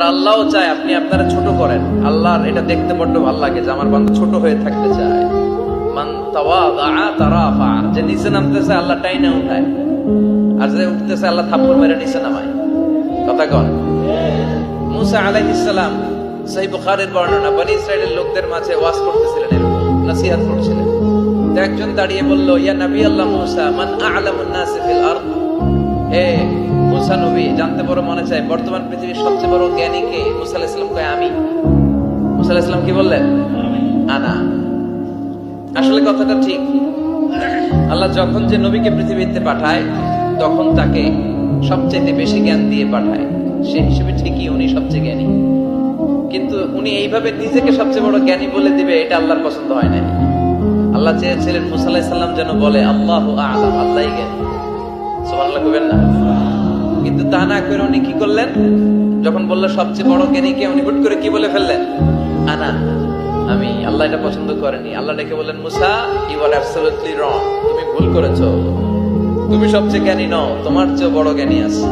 আল্লাহও চায় আপনি আপনারা ছোট করেন। আল্লাহর এটা দেখতে বড্ড ভালো লাগে যে আমার বান্দা ছোট হয়ে থাকতে চায়। মান তাওয়াদা তারাফা, যে নিচে নামতেছে আল্লাহ টাইনা উঠায়, আর যে উঠতেছে আল্লাহ থাপ্পড় মেরে নিচে নামায়। কথা কন। মুসা আলাইহিস সালাম, সহিহ বুখারীর বর্ণনা, বনি ইসরাইলের লোকদের মাঝে ওয়াজ করতেছিলেন, এরকম নসিহত করছিলেন। তো একজন দাঁড়িয়ে বলল, ইয়া নবী আল্লাহ মুসা, মান আ'লামুন নাস ফিল আরদ। হে মুসা নবী, জানতে বড় মনে চায় বর্তমান পৃথিবীর সবচেয়ে বড় জ্ঞানী কে? মুসা আলাইহিস সালাম কয় আমি। মুসা আলাইহিস সালাম কি বললেন? আনা। আসলে কথাটা ঠিক। আল্লাহ যখন যে নবীকে পৃথিবীতে পাঠায় তখন তাকে সবচেয়ে বেশি জ্ঞান দিয়ে পাঠায়, সেই হিসেবে ঠিকই উনি সবচেয়ে জ্ঞানী। কিন্তু উনি এইভাবে নিজেকে সবচেয়ে বড় জ্ঞানী বলে দিবে, এটা আল্লাহর পছন্দ হয় না। আল্লাহ চেয়েছিলেন মুসা আলাইহিস সালাম যেন বলে আল্লাহু আ'লাম, আল্লাহই জ্ঞানী। সুবহানাল্লাহ কইবেন না? কিন্তু তা না করে উনি কি করলেন? যখন বললো সবচেয়ে বড় জ্ঞানী কে, উনি হুট করে কি বলে ফেললেন? আনা, আমি। আল্লাহ এটা পছন্দ করেনি। আল্লাহ ডেকে বললেন, মুসা, ইউ আর অ্যাবসলিউটলি রং, তুমি ভুল করেছো। তুমি সবচেয়ে জ্ঞানী নও, তোমার চেয়ে বড় জ্ঞানী আছে।